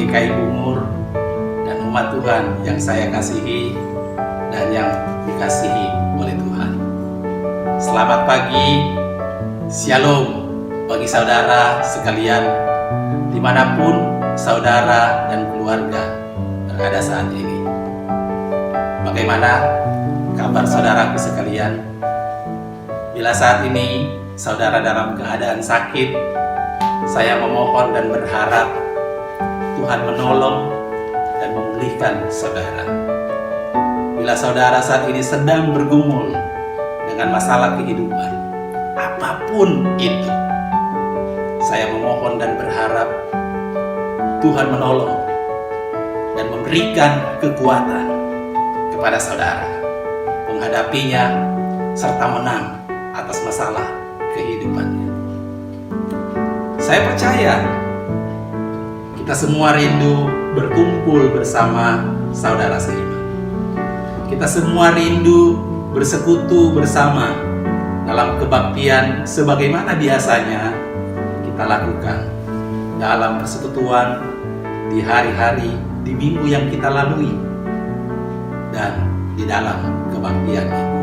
GKI Bungur dan umat Tuhan yang saya kasihi dan yang dikasihi oleh Tuhan. Selamat pagi, Shalom bagi saudara sekalian dimanapun saudara dan keluarga berada saat ini. Bagaimana kabar saudaraku sekalian? Bila saat ini saudara dalam keadaan sakit, saya memohon dan berharap Tuhan menolong dan memulihkan saudara. Bila saudara saat ini sedang bergumul dengan masalah kehidupan, apapun itu, saya memohon dan berharap Tuhan menolong dan memberikan kekuatan kepada saudara menghadapinya serta menang atas masalah kehidupannya. Saya percaya kita semua rindu berkumpul bersama saudara seiman. Kita semua rindu bersekutu bersama dalam kebaktian sebagaimana biasanya kita lakukan dalam persekutuan di hari-hari, di minggu yang kita lalui dan di dalam kebaktian itu.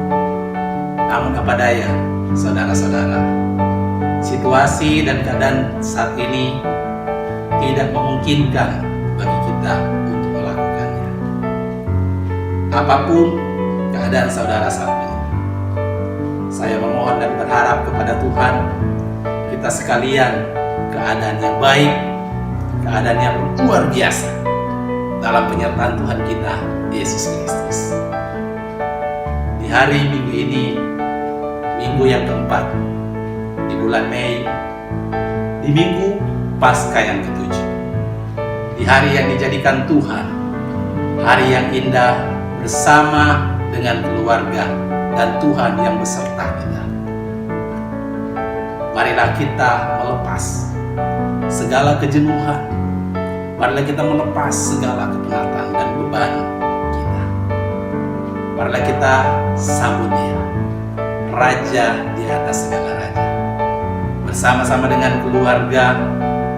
Namun apa daya, saudara-saudara, situasi dan keadaan saat ini tidak memungkinkan bagi kita untuk melakukannya. Apapun keadaan saudara saat ini, saya memohon dan berharap kepada Tuhan, kita sekalian keadaan yang baik, keadaan yang luar biasa dalam penyertaan Tuhan kita, Yesus Kristus. Di hari Minggu ini, minggu yang keempat di bulan Mei, di minggu Paskah yang ketujuh, di hari yang dijadikan Tuhan hari yang indah bersama dengan keluarga dan Tuhan yang beserta kita. Marilah kita melepas segala kejenuhan, marilah kita melepas segala kepenatan dan beban kita. Marilah kita sambut Dia, Raja di atas segala raja. Bersama-sama dengan keluarga,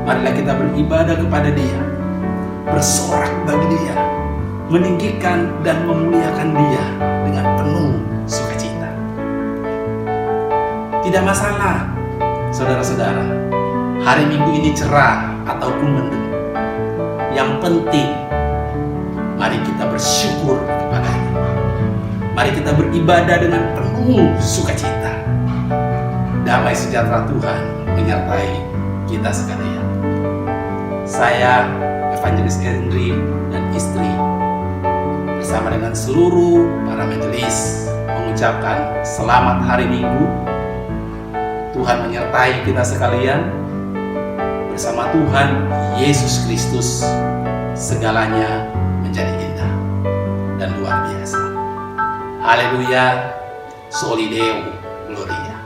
marilah kita beribadah kepada Dia, bersorak bagi Dia, meninggikan dan memuliakan Dia dengan penuh sukacita. Tidak masalah, saudara-saudara, hari Minggu ini cerah ataupun mendung. Yang penting, mari kita bersyukur kepada-Nya. Mari kita beribadah dengan penuh sukacita. Damai sejahtera Tuhan menyertai kita sekalian. Saya, Evangelis Henry dan istri, bersama dengan seluruh para majelis mengucapkan selamat hari Minggu. Tuhan menyertai kita sekalian. Bersama Tuhan Yesus Kristus, segalanya menjadi indah dan luar biasa. Haleluya, Soli Deo Gloria.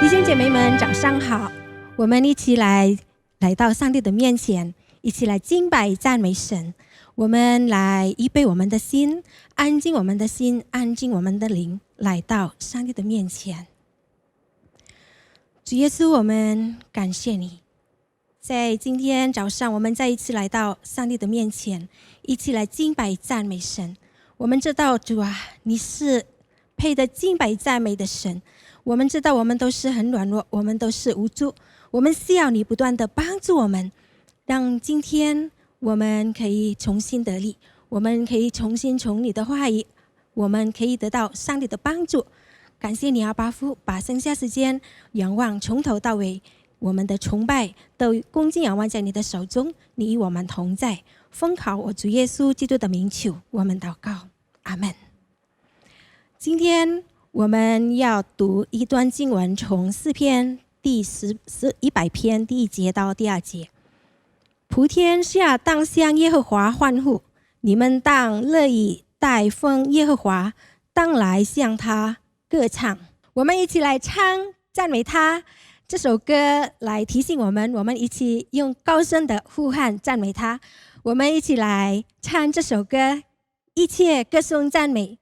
弟兄姐妹们，早上好！我们一起来到上帝的面前，一起来敬拜赞美神。我们来预备我们的心，安静我们的心，安静我们的灵，来到上帝的面前。主耶稣，我们感谢你，在今天早上，我们再一次来到上帝的面前，一起来敬拜赞美神。我们知道主啊，你是配得敬拜赞美的神。我们知道我们都是很软弱，我们都是无助，我们需要你不断的帮助我们，让今天我们可以重新得力，我们可以重新从你的话语，我们可以得到上帝的帮助。感谢你阿爸父，把剩下时间仰望从头到尾，我们的崇拜都恭敬仰望在你的手中，你与我们同在。奉靠我主耶稣基督的名求，我们祷告，阿们。今天我们要读一段经文，从诗篇100篇第1节到第2节。普天下当向耶和华欢呼，你们当乐意待奉耶和华，当来向他歌唱。我们一起来唱赞美他。这首歌来提醒我们，我们一起用高声的呼喊赞美他。我们一起来唱这首歌，一切歌颂赞美。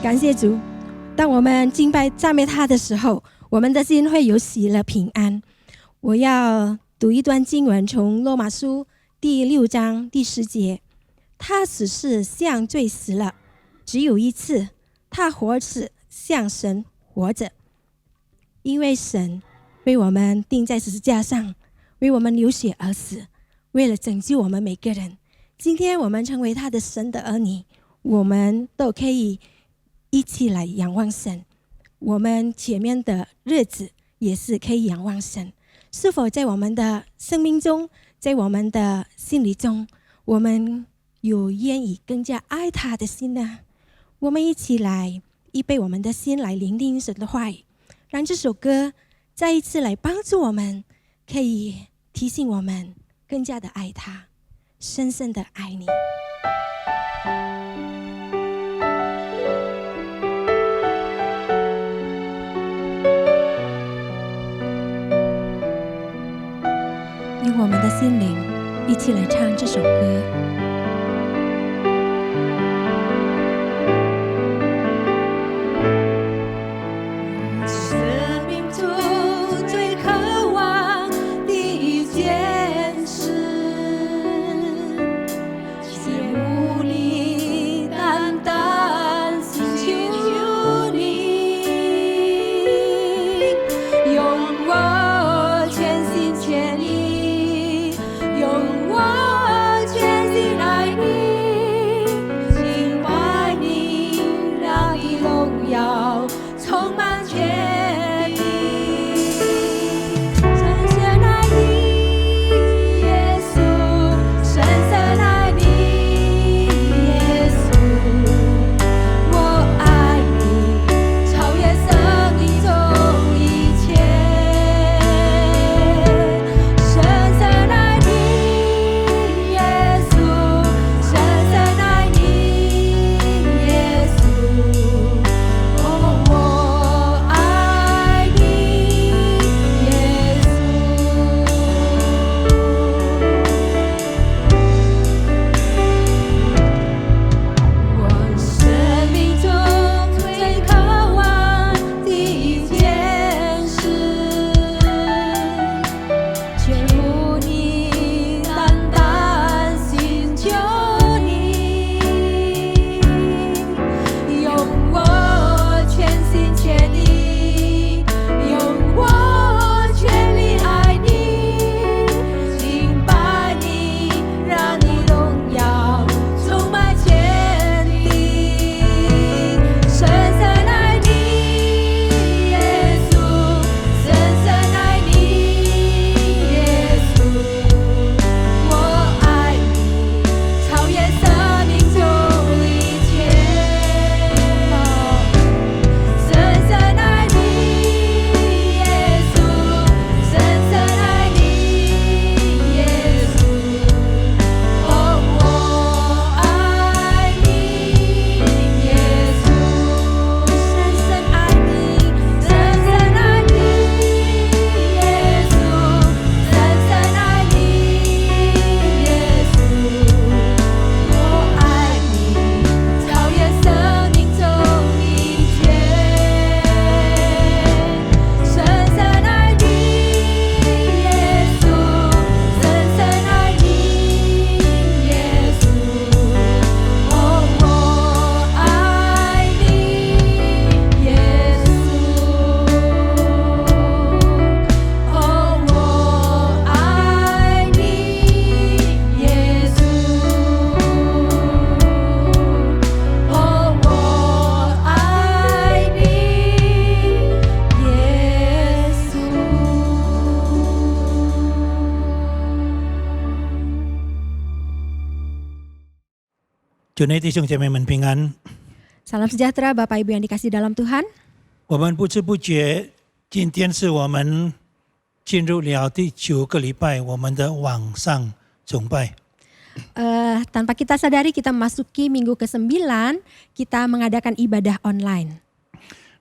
感谢主，当我们敬拜赞美他的时候，我们的心会有喜乐平安。我要读一段经文，从罗马书第6章第10节。他死是向罪死了，只有一次，他活是向神活着。因为神为我们钉在十字架上，为我们流血而死，为了拯救我们每个人。今天我们成为他的神的儿女，我们都可以一起来仰望神。我们前面的日子也是可以仰望神。是否在我们的生命中，在我们的心里中，我们有愿意更加爱他的心呢？我们一起来预备我们的心来聆听神的话语，让这首歌再一次来帮助我们，可以提醒我们更加的爱他，深深的爱你。用我们的心灵一起来唱这首歌。生命中最渴望的一件事，却无力单单寻求你，用我全心全意，用我全心爱你，敬拜你，让你荣耀充满全地。深深爱你，耶稣，深深爱你，耶稣，我爱你，超越生命中一切。深深爱你，耶稣，深深爱你，耶稣，我爱你，耶稣。我生命中最渴望的一件事，却无你单单寻求你，用我全心全意，用我全力爱你，敬拜你，让你荣耀充满全地。深深爱你，耶稣，深深爱你，耶稣，我爱你，超越生命中一切。深深爱你，耶稣，深深爱你，耶稣，我爱你，耶稣，深深爱你，深深爱你，耶稣，深深爱你，耶稣，我爱你，超越生命中一切。深深爱你，耶稣，深深爱你，耶稣，我爱你，耶稣，我爱你，耶稣，我爱你，耶稣。主内弟兄姐妹们平安。 Salam sejahtera Bapak Ibu yang dikasih dalam Tuhan. 我们不知不觉，今天是我们进入了第9个礼拜，我们的网上崇拜。 Tanpa kita sadari kita memasuki minggu ke-9, kita mengadakan ibadah online.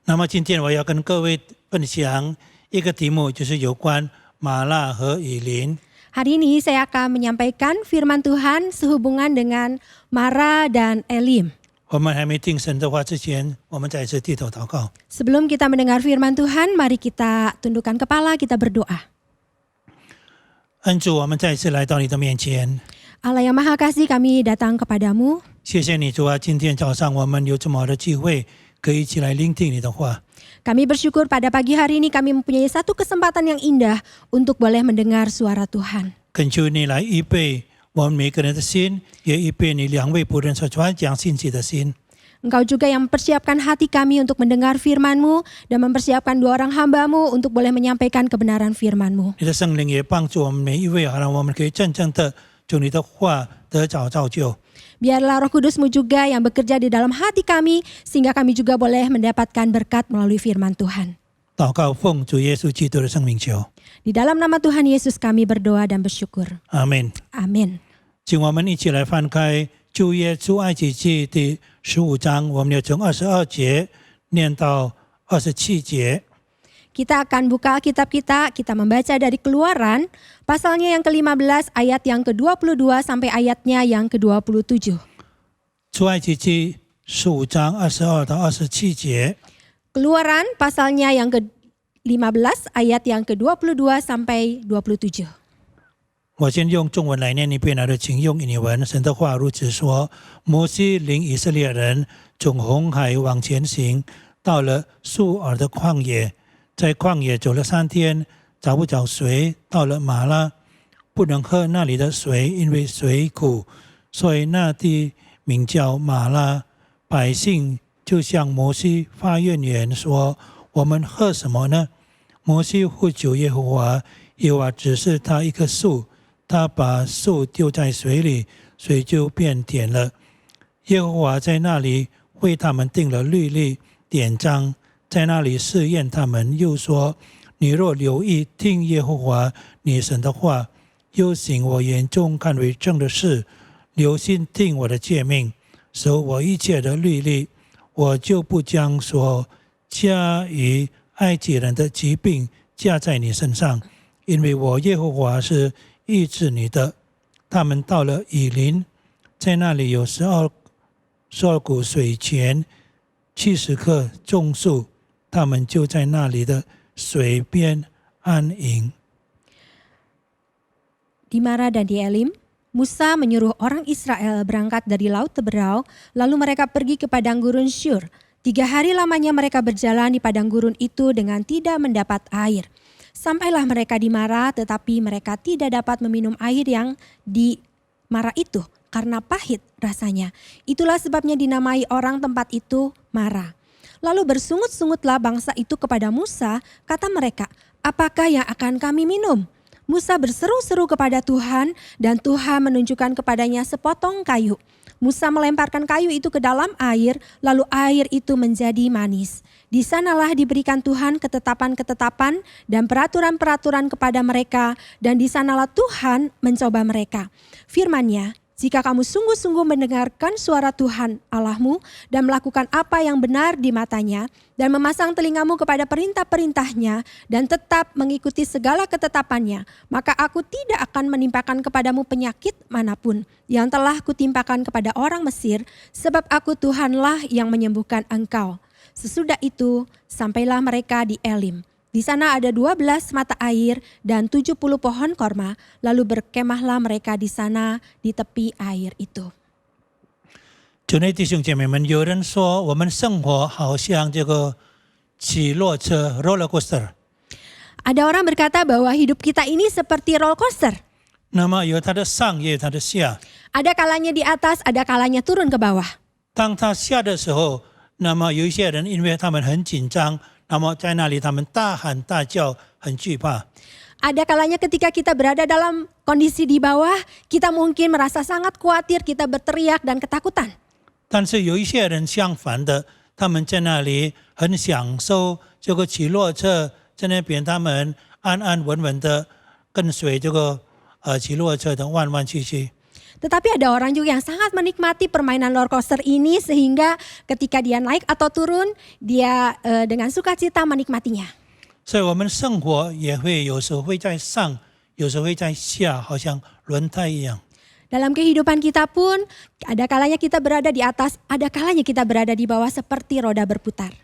那么今天我要跟各位分享一个题目，就是有关马拉和以琳。 Hari ini saya akan menyampaikan firman Tuhan sehubungan dengan Mara dan Elim. 我们还没听神的话之前，我们再一次低头祷告。 Sebelum kita mendengar firman Tuhan, mari kita tundukkan kepala, kita berdoa. 恩主，我们再一次来到你的面前， Allah yang Maha Kasih, kami datang kepadamu. 谢谢你主啊！今天早上我们有这么好的机会，可以一起来聆听你的话。 Kami bersyukur pada pagi hari ini kami mempunyai satu kesempatan yang indah untuk boleh mendengar suara Tuhan. 恳求你来预备我们每个人的心，也预备你2位仆人所传讲信息的心。 Engkau juga yang mempersiapkan hati kami untuk mendengar firman-Mu dan mempersiapkan 2 orang hamba-Mu untuk boleh menyampaikan kebenaran firman-Mu. 你的圣灵也帮助我们每一位，好让我们可以真正的从你的话得着造就。Biarlah Roh Kudus-Mu juga yang bekerja di dalam hati kami, sehingga kami juga boleh mendapatkan berkat melalui firman Tuhan. 祷告奉主耶稣基督的圣名求， Di dalam nama Tuhan Yesus kami berdoa dan bersyukur. 阿门。 Amin. 请我们一起来翻开旧约出埃及记第15章，我们要从22节念到27节。 Kita akan buka Alkitab kita membaca dari Keluaran, pasalnya yang ke-15, ayat yang ke-22 sampai ayatnya yang ke-27. 出埃及记15章22到27节。 Keluaran, pasalnya yang ke-15, ayat yang ke-22 sampai 27. 我先用中文来念一遍，来的请用印尼文。神的话如此说：摩西领以色列人从红海往前行，到了苏尔的旷野，在旷野走了3天，找不着水。到了马拉，不能喝那里的水，因为水苦，所以那地名叫马拉。百姓就向摩西发怨言说：我们喝什么呢？摩西呼求耶和华，耶和华指示他一棵树。他把树丢在水里，水就变甜了。耶和华在那里为他们定了律例典章，在那里试验他们，又说：你若留意听耶和华你神的话，又行我眼中看为正的事，留心听我的诫命，守我一切的律例，我就不将所加于埃及人的疾病加在你身上，因为我耶和华是医治你的。他们到了以琳，在那里有12股水泉，70棵种树，他们就在那里的水边安营。 Di Mara dan di Elim, Musa menyuruh orang Israel berangkat dari Laut Teberau, lalu mereka pergi ke padang gurun Syur. 3 hari lamanya mereka berjalan di padang gurun itu dengan tidak mendapat air. Sampailah mereka di Mara, tetapi mereka tidak dapat meminum air yang di Mara itu karena pahit rasanya. Itulah sebabnya dinamai orang tempat itu Mara. Lalu bersungut-sungutlah bangsa itu kepada Musa, kata mereka, apakah yang akan kami minum? Musa berseru-seru kepada Tuhan dan Tuhan menunjukkan kepadanya sepotong kayu. Musa melemparkan kayu itu ke dalam air, lalu air itu menjadi manis. Di sanalah diberikan Tuhan ketetapan-ketetapan dan peraturan-peraturan kepada mereka, dan di sanalah Tuhan mencoba mereka. Firman-Nya, jika kamu sungguh-sungguh mendengarkan suara Tuhan Allahmu dan melakukan apa yang benar di matanya dan memasang telingamu kepada perintah-perintahnya dan tetap mengikuti segala ketetapannya, maka aku tidak akan menimpakan kepadamu penyakit manapun yang telah kutimpakan kepada orang Mesir, sebab aku Tuhanlah yang menyembuhkan engkau. Sesudah itu, sampailah mereka di Elim. Di sana ada 12 mata air dan 70 pohon korma, lalu berkemahlah mereka di sana di tepi air itu. 主内弟兄姐妹们，有人说我们生活好像这个起落车 roller coaster， Ada orang berkata bahwa hidup kita ini seperti roller coaster. 那么有它的上也有它的下。 Ada kalanya di atas, ada kalanya turun ke bawah. 当它下的时候，那么有一些人因为他们很紧张，那么在那里他们大喊大叫，很惧怕。 Ada kalanya ketika kita berada dalam kondisi di bawah, kita mungkin merasa sangat khawatir, kita berteriak dan ketakutan. 但是有一些人相反的，他们在那里很享受这个起落车，在那边他们安安稳稳的跟随这个起落车的弯弯曲曲。 Tetapi ada orang juga yang sangat menikmati permainan roller coaster ini sehingga ketika dia naik atau turun, dia dengan sukacita menikmatinya. 所以我们生活也会有时候会在上，有时候会在下，好像轮胎一样。 Dalam kehidupan kita pun, ada kalanya kita berada di atas, ada kalanya kita berada di bawah seperti roda berputar.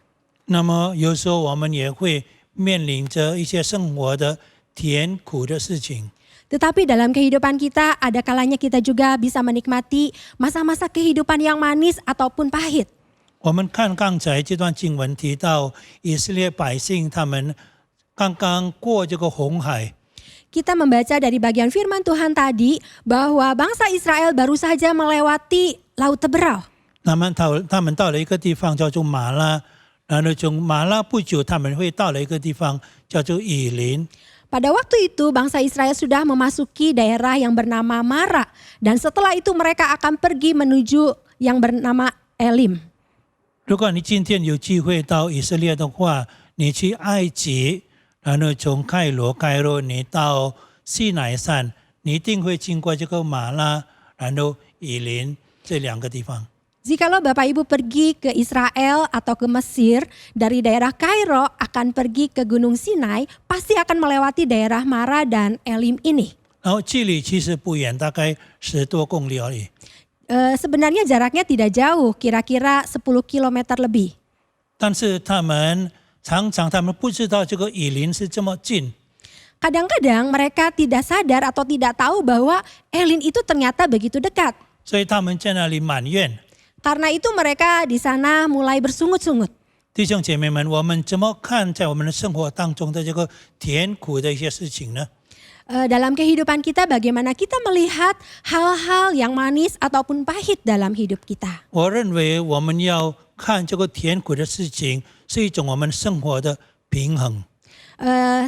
那么有时候我们也会面临着一些生活的甜苦的事情。 Tetapi dalam kehidupan kita, ada kalanya kita juga bisa menikmati masa-masa kehidupan yang manis ataupun pahit. 我们看刚才这段经文提到以色列百姓他们刚刚过这个红海。 Kita membaca dari bagian firman Tuhan tadi bahwa bangsa Israel baru saja melewati Laut Teberau. 他们到了一个地方叫做马拉，然后从马拉不久他们会到了一个地方叫做以琳。Pada waktu itu bangsa Israel sudah memasuki daerah yang bernama Mara. Dan setelah itu mereka akan pergi menuju yang bernama Elim. 如果你今天有机会到以色列的话，你去埃及，然后从开罗你到西乃山，你一定会经过这个马拉，然后以林这两个地方。 Jikalau Bapak Ibu pergi ke Israel atau ke Mesir, dari daerah Kairo akan pergi ke Gunung Sinai, pasti akan melewati daerah Mara dan Elim ini. 然后距离其实不远，大概10多公里而已。 Sebenarnya jaraknya tidak jauh, kira-kira 10 km lebih. 但是他们常常不知道这个以林是这么近， Kadang-kadang mereka tidak sadar atau tidak tahu bahwa Elim itu ternyata begitu dekat. 所以他们在那里埋怨。 Karena itu mereka di sana mulai bersungut-sungut. 弟兄姐妹们，我们怎么看在我们的生活当中的这个甜苦的一些事情呢？ Dalam kehidupan kita bagaimana kita melihat hal-hal yang manis ataupun pahit dalam hidup kita. 我认为我们要看这个甜苦的事情是一种我们生活的平衡。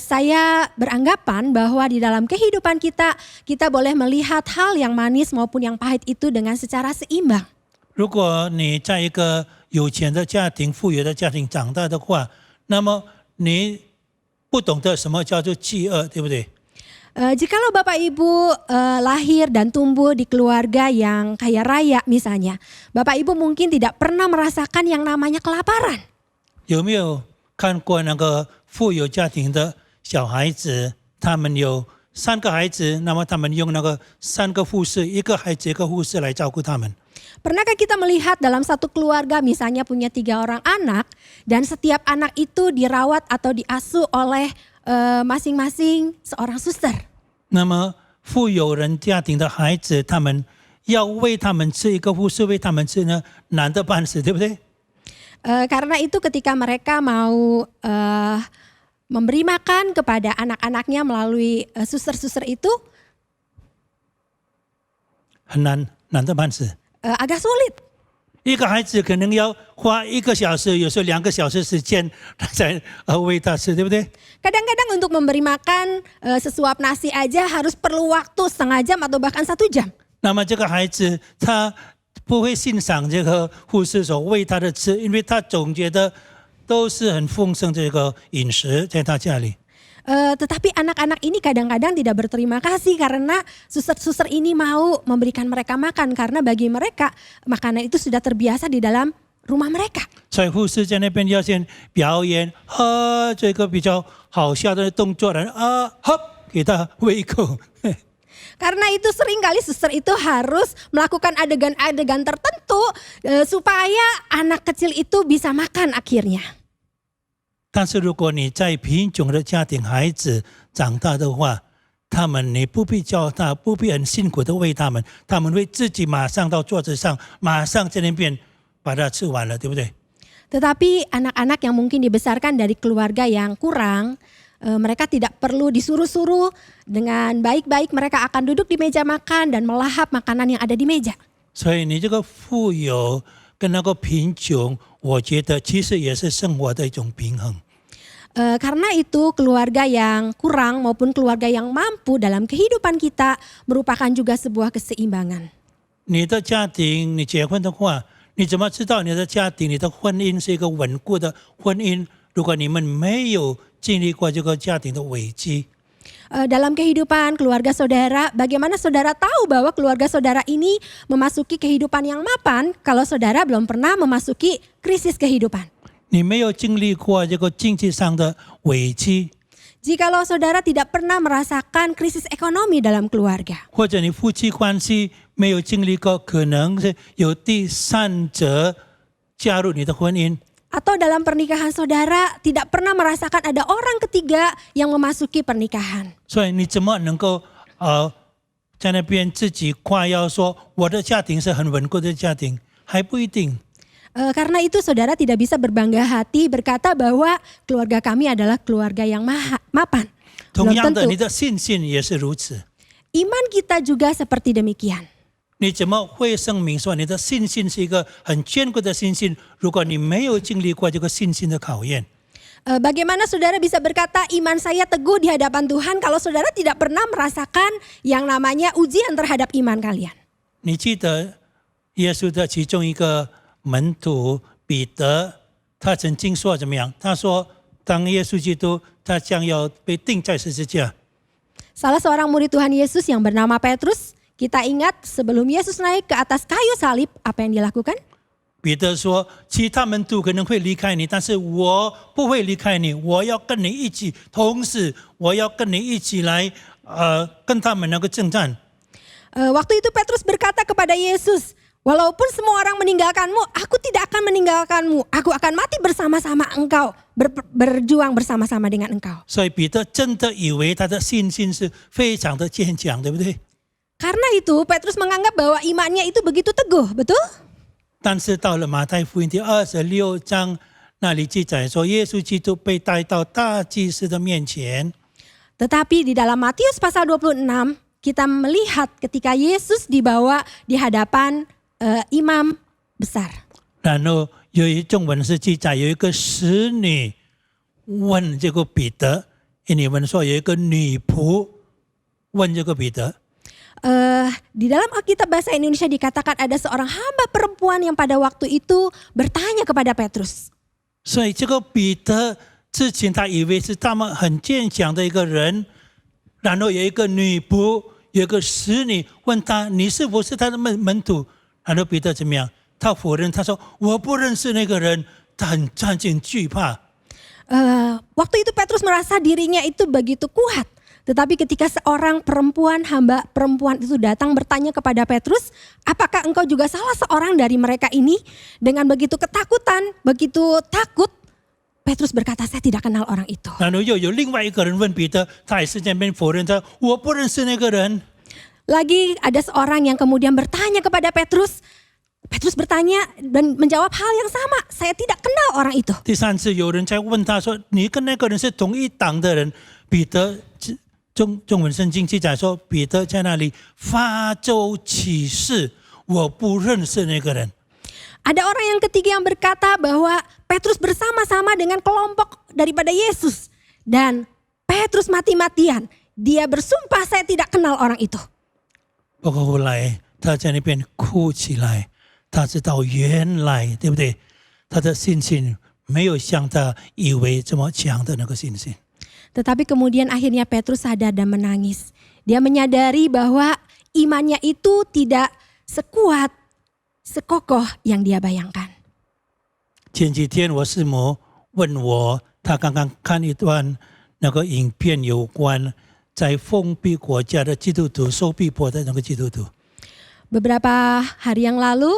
Saya beranggapan bahwa di dalam kehidupan kita, kita boleh melihat hal yang manis maupun yang pahit itu dengan secara seimbang. 如果你在一个有钱的家庭、富有的家庭长大的话，那么你不懂得什么叫做饥饿，对不对？ Jikalau Bapak Ibu lahir dan tumbuh di keluarga yang kaya raya misalnya, Bapak Ibu mungkin tidak pernah merasakan yang namanya kelaparan. 有没有看过那个富有家庭的小孩子？他们有3个孩子，那么他们用那个3个护士，一个孩子一个护士来照顾他们。 Pernahkah kita melihat dalam satu keluarga misalnya punya 3 orang anak dan setiap anak itu dirawat atau diasuh oleh masing-masing seorang suster. 那么富有人家庭的孩子，他们要喂他们吃，一个护士喂他们吃呢，难得半死，对不对？ Karena itu ketika mereka mau memberi makan kepada anak-anaknya melalui suster-suster itu 很难得半死。 agak sulit. 一个孩子可能要花1个小时，有时候2个小时时间才喂他吃，对不对？ Kadang-kadang untuk memberi makan sesuap nasi aja harus perlu waktu setengah jam atau bahkan 1 jam. 那么这个孩子他不会欣赏这个护士所喂他的吃，因为他总觉得都是很丰盛这个饮食在他家里。 Tetapi anak-anak ini kadang-kadang tidak berterima kasih karena suster-suster ini mau memberikan mereka makan karena bagi mereka makanan itu sudah terbiasa di dalam rumah mereka. 所以护士在那边要先表演这个比较好笑的动作，然后给他喂一口。 Karena itu seringkali suster itu harus melakukan adegan-adegan tertentu supaya anak kecil itu bisa makan akhirnya. 但是如果你在贫穷的家庭孩子长大的话，他们你不必教他，不必很辛苦的喂他们，他们会自己马上到桌子上，马上在那边把它吃完了，对不对？ Tetapi anak-anak yang mungkin dibesarkan dari keluarga yang kurang, mereka tidak perlu disuruh-suruh, dengan baik-baik mereka akan duduk di meja makan dan melahap makanan yang ada di meja. 所以你这个富有跟那个贫穷，我觉得其实也是生活的一种平衡。 Karena itu keluarga yang kurang maupun keluarga yang mampu dalam kehidupan kita merupakan juga sebuah keseimbangan. 你的家庭，你结婚的话，你怎么知道你的家庭、你的婚姻是一个稳固的婚姻？如果你们没有经历过这个家庭的危机， Dalam kehidupan keluarga saudara, bagaimana saudara tahu bahwa keluarga saudara ini memasuki kehidupan yang mapan kalau saudara belum pernah memasuki krisis kehidupan? 你没有经历过这个经济上的危机， Jikalau saudara tidak pernah merasakan krisis ekonomi dalam keluarga, 或者你夫妻关系没有经历过，可能是有第三者加入你的婚姻， atau dalam pernikahan saudara tidak pernah merasakan ada orang ketiga yang memasuki pernikahan. 所以你怎么能够在那边自己夸耀说我的家庭是很稳固的家庭？还不一定。 Karena itu saudara tidak bisa berbangga hati berkata bahwa keluarga kami adalah keluarga yang mapan. 同 Belum 样的， tentu. 你的信心也是如此。 Iman kita juga seperti demikian. 你怎么会声明说你的信心是一个很坚固的信心？如果你没有经历过这个信心的考验， Bagaimana saudara bisa berkata iman saya teguh di hadapan Tuhan kalau saudara tidak pernah merasakan yang namanya ujian terhadap iman kalian? 你记得耶稣的其中一个门徒彼得，他曾经说怎么样？他说，当耶稣基督他将要被钉在十字架， Salah seorang murid Tuhan Yesus yang bernama Petrus, kita ingat sebelum Yesus naik ke atas kayu salib, apa yang dilakukan? 彼得说，其他门徒可能会离开你，但是我不会离开你，我要跟你一起，同时我要跟你一起来，跟他们那个征战。 Waktu itu Petrus berkata kepada Yesus, walaupun semua orang meninggalkanmu, aku tidak akan meninggalkanmu. Aku akan mati bersama-sama engkau, berjuang bersama-sama dengan engkau. 所以彼得真的以为他的信心是非常的坚强，对不对？ Karena itu Petrus menganggap bahwa imannya itu begitu teguh, betul? 但是到了马太福音第26章那里记载说，耶稣基督被带到大祭司的面前。 Tetapi di dalam Matius pasal 26, kita melihat ketika Yesus dibawa di hadapan imam besar. 然后有一种文是记载，有一个使女问这个彼得，你们说有一个女仆问这个彼得， Di dalam Alkitab bahasa Indonesia dikatakan ada seorang hamba perempuan yang pada waktu itu bertanya kepada Petrus. 所以这个彼得之前他以为是他们很坚强的一个人，然后有一个女仆，有一个使女问他，你是不是他的门徒？然后彼得怎么样？他否认，他说我不认识那个人，他很惧怕。 Waktu itu Petrus merasa dirinya itu begitu kuat. Tetapi ketika seorang hamba perempuan itu datang bertanya kepada Petrus, apakah engkau juga salah seorang dari mereka ini? Dengan begitu ketakutan, begitu takut, Petrus berkata, saya tidak kenal orang itu. 然后又有另外一个人问彼得，他也是在那边否认他，我不认识那个人。 Lagi ada seorang yang kemudian bertanya kepada Petrus. Petrus bertanya dan menjawab hal yang sama, saya tidak kenal orang itu. 第三次有人在问他说，你跟那个人是同一党的人？彼得中文圣经记载说，彼得在那里发咒起誓，我不认识那个人。 Ada orang yang ketiga yang berkata bahwa Petrus bersama-sama dengan kelompok daripada Yesus. Dan Petrus mati-matian. Dia bersumpah saya tidak kenal orang itu. 不过后来他在那边哭起来，他知道原来对不对？他的信心没有像他以为这么强的那个信心。 Tetapi kemudian akhirnya Petrus sadar dan menangis. Dia menyadari bahwa imannya itu tidak sekuat, sekokoh yang dia bayangkan. 前几天我师母问我，她刚刚看一段那个影片，有关在封闭国家的基督徒受逼迫的那个基督徒。 Beberapa hari yang lalu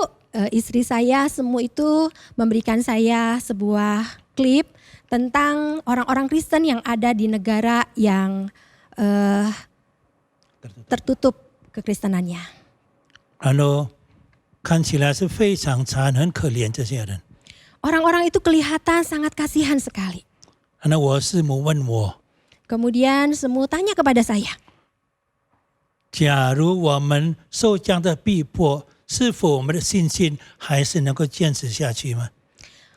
istri saya Semu itu memberikan saya sebuah klip tentang orang-orang Kristen yang ada di negara yang tertutup kekristenannya. 然后看起来是非常残忍、很可怜这些人。 Orang-orang itu kelihatan sangat kasihan sekali. 然后我师母问我， Kemudian Semu tanya kepada saya, 假如我们受这样的逼迫，是否我们的信心还是能够坚持下去吗？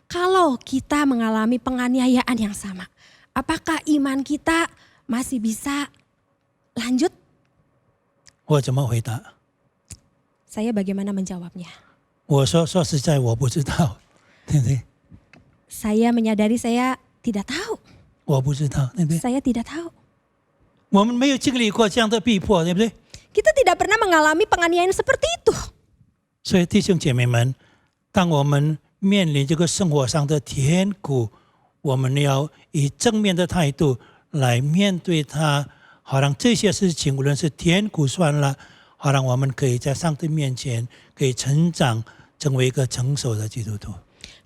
kalau kita mengalami penganiayaan yang sama, apakah iman kita masih bisa lanjut? 我怎么回答？ Saya bagaimana menjawabnya? 我说实在我不知道，对不对？ Saya menyadari saya tidak tahu. 我不知道，对不对？ Saya tidak tahu. 我们没有经历过这样的逼迫，对不对？ Kita tidak pernah mengalami penganiayaan seperti itu. 所以弟兄姐妹们，当我们面临这个生活上的甜苦，我们要以正面的态度来面对它，好让这些事情无论是甜苦酸辣，好让我们可以在上帝面前可以成长，成为一个成熟的基督徒。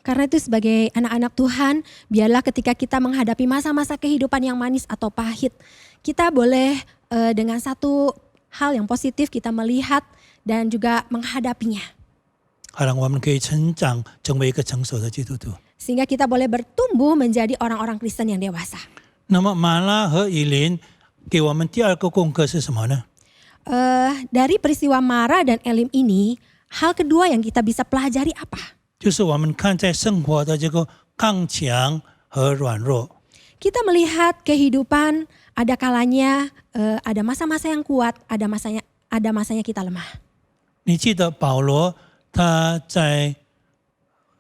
Karena itu sebagai anak-anak Tuhan, biarlah ketika kita menghadapi masa-masa kehidupan yang manis atau pahit, kita boleh dengan satu hal yang positif kita melihat dan juga menghadapinya. 好让我们可以成长，成为一个成熟的基督徒。 Sehingga kita boleh bertumbuh menjadi orang-orang Kristen yang dewasa. 那么马拉和以琳给我们第二个功课是什么呢？ Dari peristiwa Mara dan Elim ini, hal kedua yang kita bisa pelajari apa? 就是我们看在生活的这个刚强和软弱。 Kita melihat kehidupan ada kalanya ada masa-masa yang kuat, ada masanya kita lemah. 你记得保罗他在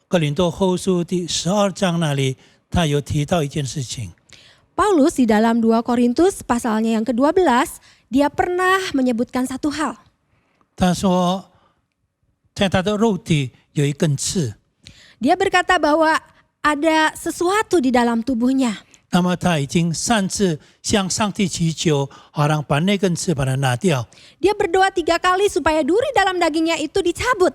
哥林多后书第12章那里，他有提到一件事情。 Paulus di dalam 2 Korintus pasalnya yang ke-12, dia pernah menyebutkan satu hal. 他说，在他的肉体有一根刺， Dia berkata bahwa ada sesuatu di dalam tubuhnya. 那么他已经擅自向上帝祈求，好让把那根刺把它拿掉。 Dia berdoa 3 kali supaya duri dalam dagingnya itu dicabut.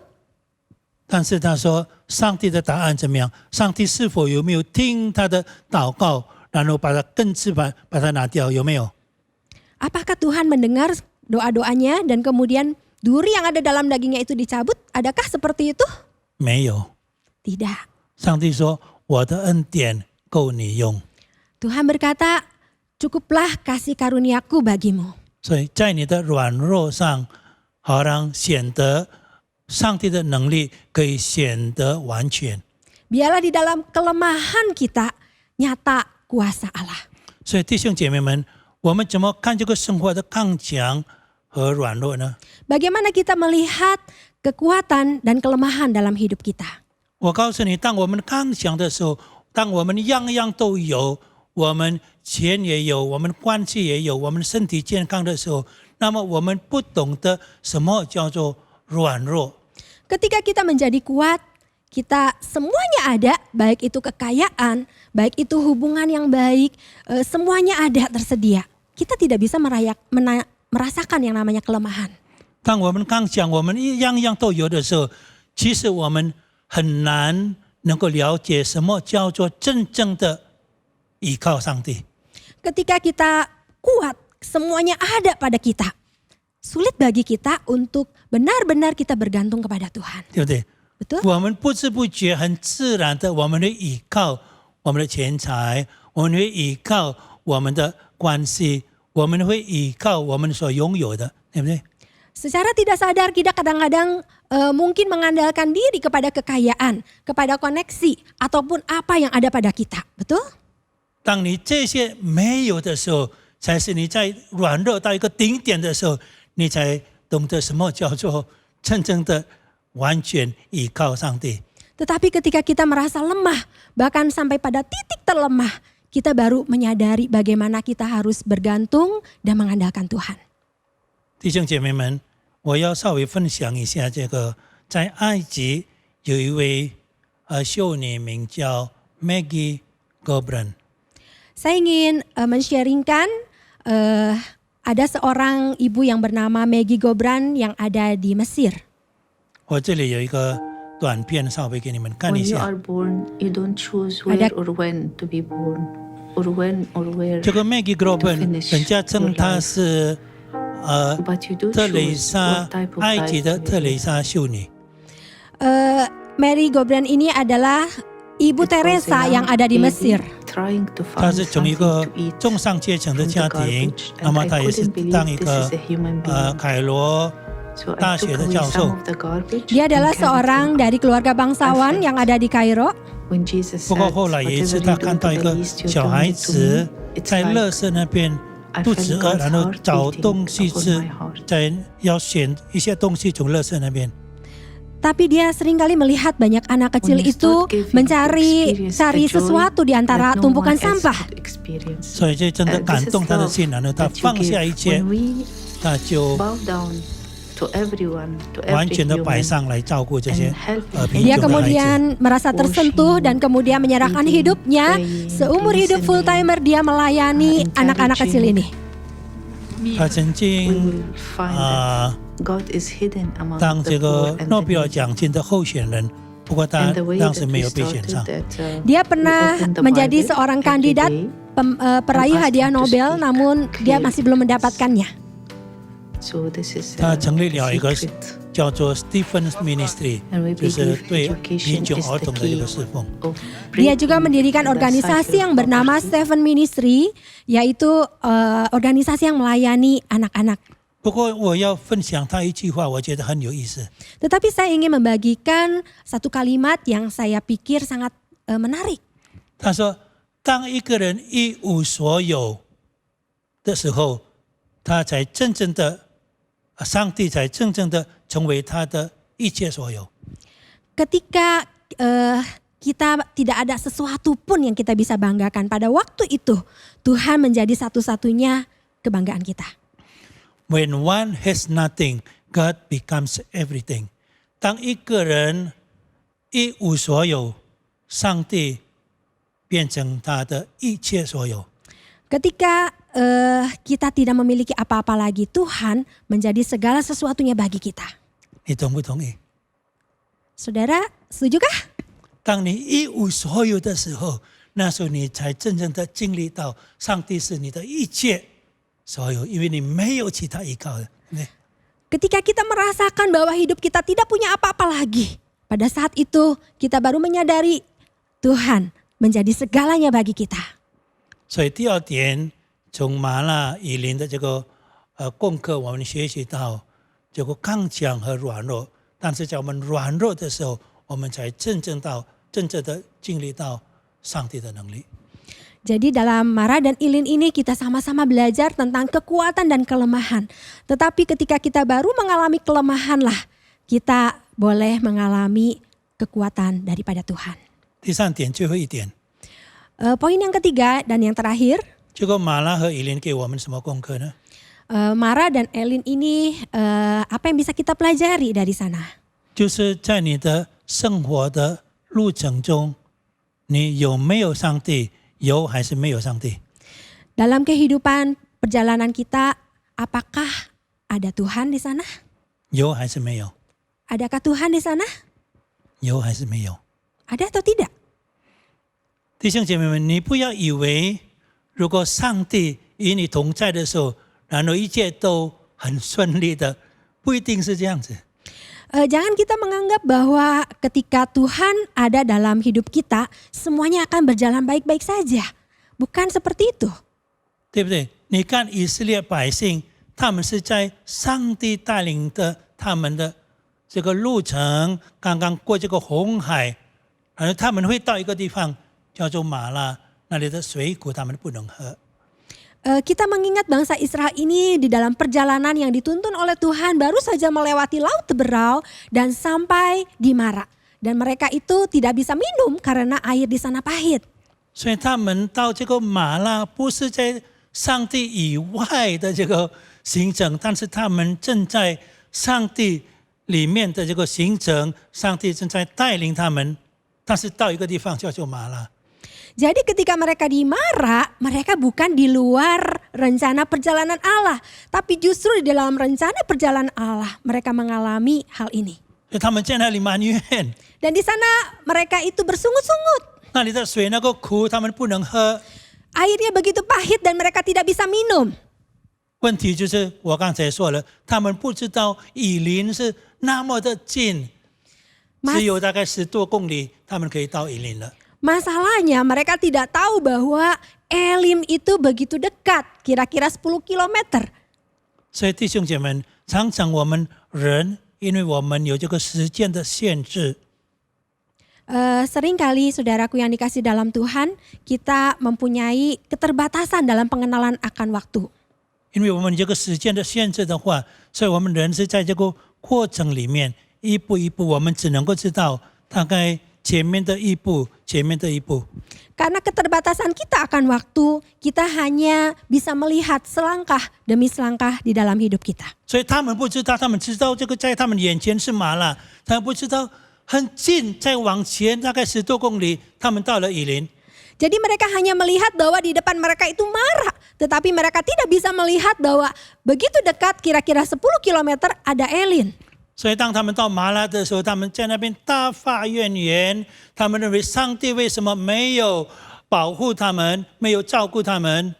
但是他说，上帝的答案怎么样？上帝是否有没有听他的祷告，然后把他根刺把它拿掉？有没有？ Apakah Tuhan mendengar doa-doanya dan kemudian duri yang ada dalam dagingnya itu dicabut? Adakah seperti itu? 没有。 Tidak. 上帝说：“我的恩典够你用。” Tuhan berkata, cukuplah kasih karuniaku bagimu. 所以在你的软弱上，好让显得上帝的能力可以显得完全。 Biarlah di dalam kelemahan kita nyata kuasa Allah. 所以弟兄姐妹们，我们怎么看这个生活的刚强和软弱呢？ Bagaimana kita melihat kekuatan dan kelemahan dalam hidup kita? 我告诉你，当我们刚强的时候，当我们样样都有，我们钱也有，我们关系也有，我们身体健康的时候，那么我们不懂得什么叫做软弱。 Ketika kita menjadi kuat, kita semuanya ada, baik itu kekayaan, baik itu hubungan yang baik, semuanya ada tersedia. Kita tidak bisa merasakan yang namanya kelemahan. 当我们刚强，我们样样都有的时候，其实我们很难能够了解什么叫做真正的依靠上帝。 Ketika kita kuat, semuanya ada pada kita. Sulit bagi kita untuk benar-benar kita bergantung kepada Tuhan. 对不对？ Betul? 我们不知不觉、很自然的，我们会依靠我们的钱财，我们会依靠我们的关系，我们会依靠我们所拥有的，对不对？ Secara tidak sadar kita kadang-kadang mungkin mengandalkan diri kepada kekayaan, kepada koneksi, ataupun apa yang ada pada kita. Betul? 当你这些没有的时候，才是你在软弱到一个顶点的时候，你才懂得什么叫做真正的完全依靠上帝。 Tetapi ketika kita merasa lemah, bahkan sampai pada titik terlemah, kita baru menyadari bagaimana kita harus bergantung dan mengandalkan Tuhan. 弟兄姐妹们，我要稍微分享一下这个，在埃及有一位秀女名叫 Maggie Gobran。 Saya ingin men-sharingkan ada seorang ibu yang bernama Maggie Gobran yang ada di Mesir. 我这里有一个短片，稍微给你们看 When 一 you 下。 are born, you don't choose where or when to be born, or when or where. 这个 Maggie Gobran， 人家称她是 But you do 特蕾 choose 莎 what type，of 埃及 life 的 you 特 live. 蕾莎秀女。 Mary Gobran ini adalah Ibu It was a Teresa young yang ada di baby Mesir. trying to 她 find 是从一 something 个 to eat 中上阶层的 from 家 the 庭， garbage, 那 and 么 I 她也是 couldn't believe 当一 this 个 is a human being. 凯罗 So I 大 took 学的 away 教 some 授。 of the garbage Dia adalah and carried seorang them. dari keluarga bangsawan yang ada di Kairo. When Jesus 不 said, 过后来有一次， "Whatever 他 you do 看 to 到一 the 个 least, you 小 do 孩 it to 子 me." It's 在 like 垃圾那边 I 肚 felt 子饿， God's 然后 heart 找 beating 东西 upon 吃 my heart.，要选一些东西从垃圾那边。 Tapi dia seringkali melihat banyak anak kecil When you itu start giving to mencari experience cari a joy sesuatu di antara that no tumpukan one else sampah. could experience. 所以这真的 This 感 is 动他的 love 心，然后他 that you 放下一 give. 切 When，we 他就 bow down to everyone, to 完 every 全的摆 human, 上来照顾这些 and help 贫 Dia 穷的孩子。 kemudian merasa tersentuh dan kemudian menyerahkan Reading, hidupnya. praying, Seumur hidup listening, full timer dia melayani encouraging. anak-anak kecil ini. 他曾 we 经 will find that God is hidden among 当 the 这 poor 个 and 诺 the 贝尔 needy. 奖金的候选人，不过他 And the way 当 that 时没 we 有被选 started 上。 that, Dia we pernah opened the menjadi Bible seorang every kandidat day. peraih and asked hadiah him to Nobel, speak namun dia clearly. masih belum mendapatkannya. So this is 他 a 成立了一个 secret. 叫做 Stephen's Ministry， And we 就是 believe 对 education 贫穷 is 儿 the 童的一 key 个侍奉。 of Dia juga breaking mendirikan the organisasi cycle yang of bernama poverty. Stephen Ministry, yaitu organisasi yang melayani anak-anak. 不过我要分享他一句话，我觉得很有意思。 Tetapi saya ingin membagikan satu kalimat yang saya pikir sangat menarik. 他说：“当一个人一无所有的时候，他才真正的上帝才真正的成为他的一切所有。 Ketika kita tidak ada sesuatu pun yang kita bisa banggakan, pada waktu itu Tuhan menjadi satu-satunya kebanggaan kita. When one has nothing, God becomes everything. 当一个人一无所有，上帝变成他的一切所有。 Ketika kita tidak memiliki apa-apa lagi, Tuhan menjadi segala sesuatunya bagi kita. 你同不同意？ Saudara, setujukah? 当你一无所有的时候，那时候你才真正的经历到上帝是你的一切所有，因为你没有其他依靠的。 Ketika kita merasakan bahwa hidup kita tidak punya apa-apa lagi, pada saat itu kita baru menyadari Tuhan menjadi segalanya bagi kita. 所以第二点，从马纳以林的这个功课，我们学习到这个刚强和软弱。但是在我们软弱的时候，我们才真正的经历到上帝的能力。 Jadi dalam Mara dan Ilin ini kita sama-sama belajar tentang kekuatan dan kelemahan. Tetapi ketika kita baru mengalami kelemahan lah, kita boleh mengalami kekuatan daripada Tuhan. 第三点，最后一点， Poin yang ketiga dan yang terakhir, 这个马拉和以林给我们什么功课呢？ Mara dan Elin ini apa yang bisa kita pelajari dari sana? 就是在你的生活的路程中，你有没有上帝？有还是没有上帝？ Dalam kehidupan perjalanan kita, apakah ada Tuhan di sana? 有还是没有？ Adakah Tuhan di sana? 有还是没有？ Ada atau tidak? 弟兄姐妹们，你不要以为如果上帝与你同在的时候，然后一切都很顺利的，不一定是这样子。 Jangan kita menganggap bahwa ketika Tuhan ada dalam hidup kita, semuanya akan berjalan baik-baik saja. Bukan seperti itu. 对不对？你看以色列百姓，他们是在上帝带领的他们的这个路程，刚刚过这个红海，然后他们会到一个地方叫做马拉，那里的水苦他们不能喝。 Kita mengingat bangsa Israel ini di dalam perjalanan yang dituntun oleh Tuhan baru saja melewati Laut Teberau dan sampai di Mara. Dan mereka itu tidak bisa minum karena air di sana pahit. 所以他们到这个马拉不是在上帝以外的这个行程，但是他们正在上帝里面的这个行程，上帝正在带领他们，但是到一个地方叫做马拉。 Jadi ketika mereka di Mara, mereka bukan di luar rencana perjalanan Allah. Tapi justru di dalam rencana perjalanan Allah, mereka mengalami hal ini. 所以他们在那里埋怨， Dan di sana mereka itu bersungut-sungut. 那里的水那个苦，他们不能喝。 Airnya begitu pahit dan mereka tidak bisa minum. 问题就是我刚才说了，他们不知道以林是那么的近，只有大概10多公里，他们可以到以林了。 Masalahnya mereka tidak tahu bahwa Elim itu begitu dekat, kira-kira 10 kilometer. 所以弟兄姐妹，常常我们人，因为我们有这个时间的限制， Seringkali saudaraku yang dikasih dalam Tuhan, kita mempunyai keterbatasan dalam pengenalan akan waktu. 因为我们这个时间的限制的话，所以我们人是在这个过程里面一步一步，我们只能够知道大概前面的一步，前面的一步。 Karena keterbatasan kita akan waktu, kita hanya bisa melihat selangkah demi selangkah di dalam hidup kita. 所以他们不知道，他们知道这个在他们眼前是马拉，他们不知道很近，再往前大概10多公里，他们到了以林。 Jadi mereka hanya melihat bahwa di depan mereka itu Mara, tetapi mereka tidak bisa melihat bahwa begitu dekat kira-kira 10 kilometer ada Elin. 所以当他们到马拉的时候，他们在那边大发怨言，他们认为上帝为什么没有保护他们，没有照顾他们。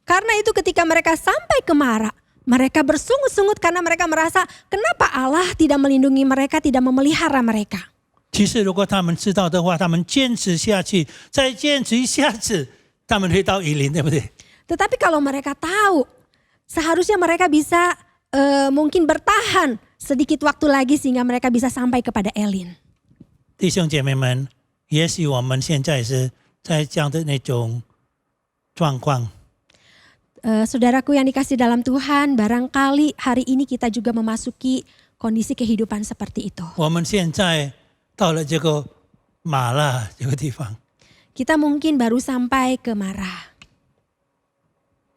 Karena itu ketika mereka sampai ke Mara, mereka bersungut-sungut karena mereka merasa kenapa Allah tidak melindungi mereka, tidak memelihara mereka. 其实如果他们知道的话，他们坚持下去，再坚持一下子，他们会到以林，对不对？ Tetapi kalau mereka tahu, seharusnya mereka bisa mungkin bertahan sedikit waktu lagi sehingga mereka bisa sampai kepada Elin. 弟兄姐妹们，也许我们现在是在这样的那种状况。 Saudaraku yang dikasih dalam Tuhan, barangkali hari ini kita juga memasuki kondisi kehidupan seperti itu. 我们现在到了这个马拉这个地方， Kita mungkin baru sampai ke Marah.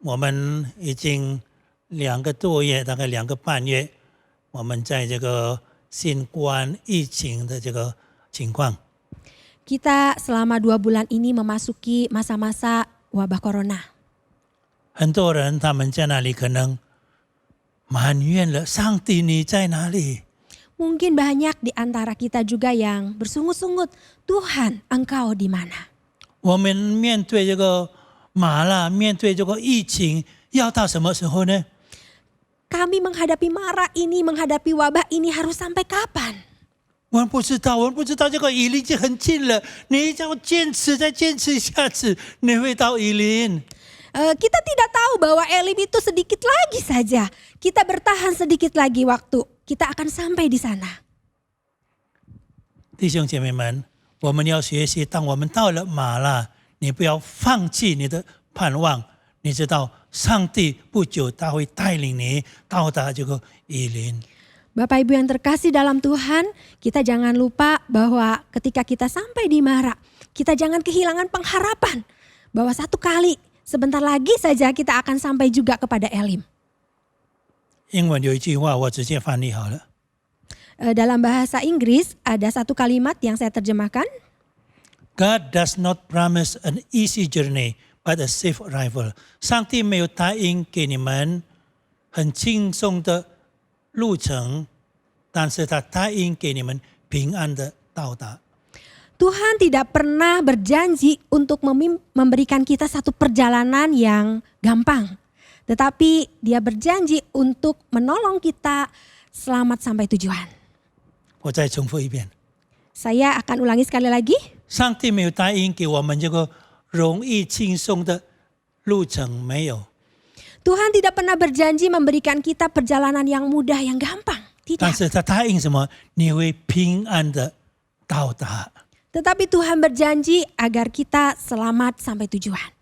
我们已经2个多月，大概2个半月，我们在这个新冠疫情的这个情况。 Kita selama 2 bulan ini memasuki masa-masa wabah corona. 很多人他们在那里可能埋怨了上帝你在哪里？ Mungkin banyak di antara kita juga yang bersungut-sungut, Tuhan, Engkau di mana? 我们面对这个麻辣，面对这个疫情，要到什么时候呢？ Kami menghadapi mara ini, menghadapi wabah ini harus sampai kapan? 我们不知道，我们不知道这个以林已经很近了，你只要坚持，再坚持一下子，你会到以林。 Kita tidak tahu bahwa Elim itu sedikit lagi saja. Kita bertahan sedikit lagi waktu. Kita akan sampai di sana. 弟兄姐妹们，我们要学习，当我们到了马拉，你不要放弃你的盼望。你知道，上帝不久他会带领你到达这个以林。 Bapak Ibu yang terkasih dalam Tuhan, kita jangan lupa bahwa ketika kita sampai di Mara, kita jangan kehilangan pengharapan bahwa satu kali sebentar lagi saja kita akan sampai juga kepada Elim. 英文有一句话，我直接翻译好了。 Dalam bahasa Inggris ada satu kalimat yang saya terjemahkan. God does not promise an easy journey, but a safe arrival. 上帝没有答应给你们很轻松的路程，但是他答应给你们平安的到达。 Tuhan tidak pernah berjanji untuk memberikan kita satu perjalanan yang gampang. Tetapi Dia berjanji untuk menolong kita selamat sampai tujuan. 我再重复一遍， Saya akan ulangi sekali lagi. 上帝没有答应给我们这个容易轻松的路程，没有。 Tuhan tidak pernah berjanji memberikan kita perjalanan yang mudah, yang gampang. 但 Tidak. 是他答应什么？你会平安的到达。 Tetapi Tuhan berjanji agar kita selamat sampai tujuan.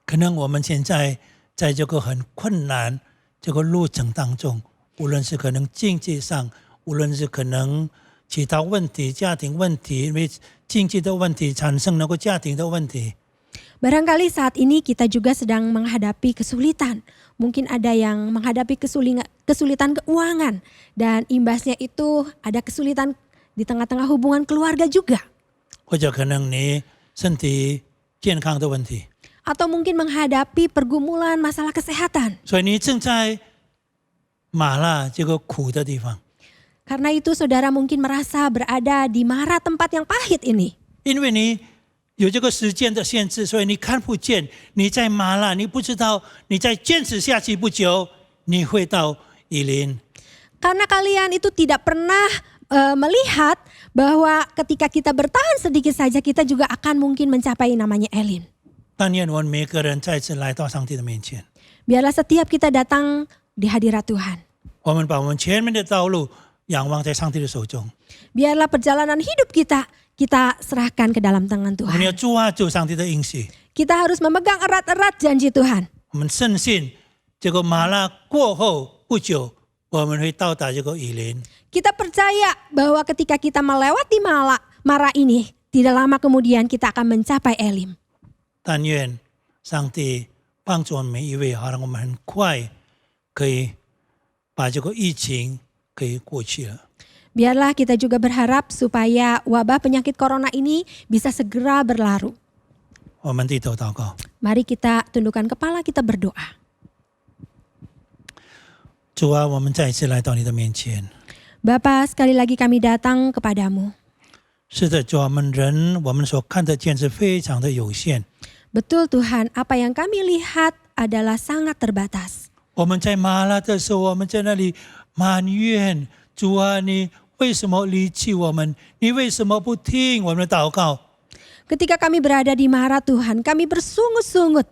可能我们现在在这个很困难这个路程当中，无论是可能经济上，无论是可能其他问题、家庭问题，因为经济的问题产生那个家庭的问题。 Barangkali saat ini kita juga sedang menghadapi kesulitan. Mungkin ada yang menghadapi kesulitan keuangan. Dan imbasnya itu ada kesulitan di tengah-tengah hubungan keluarga juga. 或者可能你身体健康的问题， Atau mungkin menghadapi pergumulan masalah kesehatan. 所以你正在麻辣这个苦的地方， Karena itu saudara mungkin merasa berada di Mara, tempat yang pahit ini. 因为你有这个时间的限制，所以你看不见你在麻辣，你不知道你再坚持下去不久，你会到以林。 Karena kalian itu tidak pernah melihat bahwa ketika kita bertahan sedikit saja kita juga akan mungkin mencapai namanya Elim. 但愿我们每个人再次来到上帝的面前， Biarlah setiap kita datang di hadirat Tuhan. 我们把我们前面的道路仰望在上帝的手中。 Biarlah perjalanan hidup kita serahkan ke dalam tangan 我们要 Tuhan. 抓住上帝的应许， Kita harus memegang erat-erat janji Tuhan. 我们深信这个麻辣过后不久，我们会到达这个以林。 Kita percaya bahwa ketika kita melewati Mara ini, tidak lama kemudian kita akan mencapai Elim. 但愿上帝帮助我们每一位，好让我们很快可以把这个疫情可以过去了。 Biarlah kita juga berharap supaya wabah penyakit corona ini bisa segera berlalu. 我们低头祷告， Mari kita tundukkan kepala, kita berdoa. 主啊，我们再一次来到你的面前。 Bapa, sekali lagi kami datang kepadamu. 是的，主啊，我们人我们所看得见是非常的有限。 Betul Tuhan, apa yang kami lihat adalah sangat terbatas. 我们在麻辣的时候，我们在那里埋怨主啊，你为什么离弃我们？你为什么不听我们的祷告？ Ketika kami berada di Mara Tuhan, kami bersungut-sungut.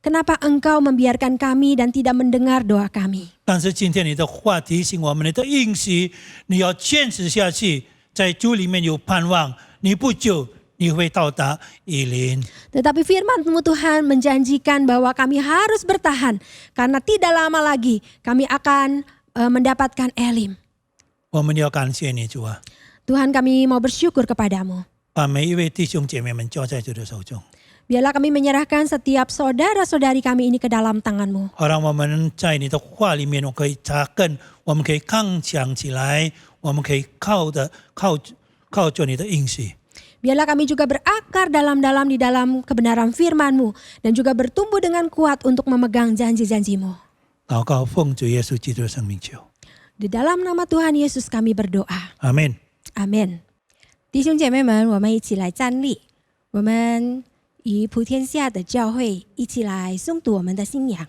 Kenapa Engkau membiarkan kami dan tidak mendengar doa kami? 但是今天你的话提醒我们，你的应许，你要坚持下去，在主里面有盼望。你不久你会到达以琳。 Tetapi firman-Mu Tuhan menjanjikan bahwa kami harus bertahan karena tidak lama lagi kami akan mendapatkan Elim. 我们要感谢你，主啊， Tuhan kami mau bersyukur kepadamu. 把每一位弟兄姐妹们交在主的手中， Biarlah kami menyerahkan setiap saudara-saudari kami ini ke dalam tangan-Mu. 好让我们在你的话里面，我可以扎根，我们可以刚强起来，我们可以靠着你的应许。 Biarlah kami juga berakar dalam-dalam di dalam kebenaran firman-Mu dan juga bertumbuh dengan kuat untuk memegang janji-janji-Mu. 祷告奉主耶稣基督的圣名求， Di dalam nama Tuhan Yesus kami berdoa. 阿门。 Amin. 弟兄姐妹们，我们一起来站立，我们与普天下的教会一起来诵读我们的信仰。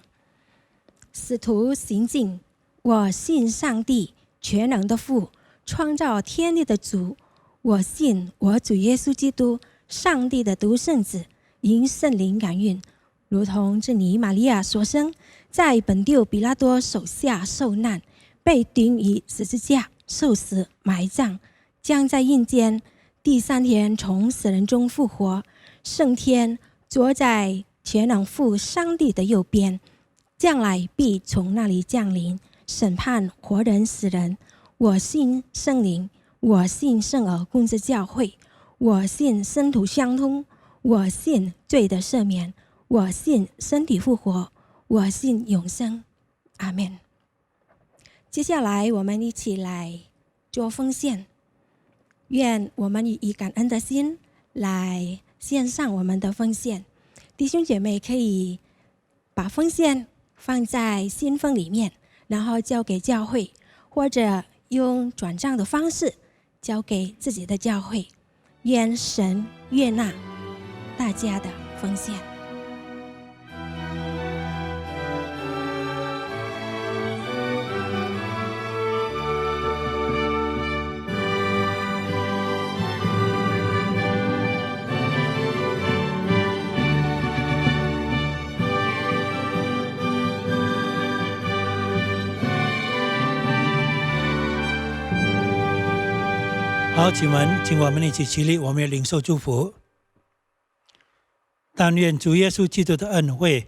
使徒行径，我信上帝全能的父，创造天地的主。我信我主耶稣基督，上帝的独生子，因圣灵感孕，如同这尼玛利亚所生，在本丢比拉多手下受难，被钉于十字架，受死，埋葬，将在阴间，第3天从死人中复活，升天，坐在全能父上帝的右边，将来必从那里降临，审判活人死人。我信圣灵，我信圣而共之教会，我信圣徒相通，我信罪的赦免，我信身体复活，我信永生。阿们。接下来我们一起来做奉献，愿我们以感恩的心来献上我们的奉献。弟兄姐妹可以把奉献放在信封里面，然后交给教会，或者用转账的方式交给自己的教会。愿神悦纳大家的奉献。好，请我们一起起立，我们要领受祝福。但愿主耶稣基督的恩惠、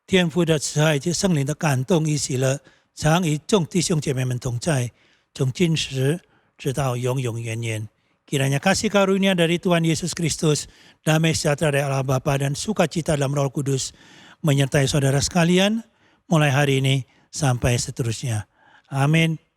天父的慈爱及圣灵的感动与喜乐，常与众弟兄姐妹们同在，从今时直到永永远远。Kiranya kasih karunia dari Tuhan Yesus Kristus, damai sejahtera dari Allah Bapa dan sukacita dalam Roh Kudus menyertai saudara sekalian mulai hari ini sampai seterusnya. Amin.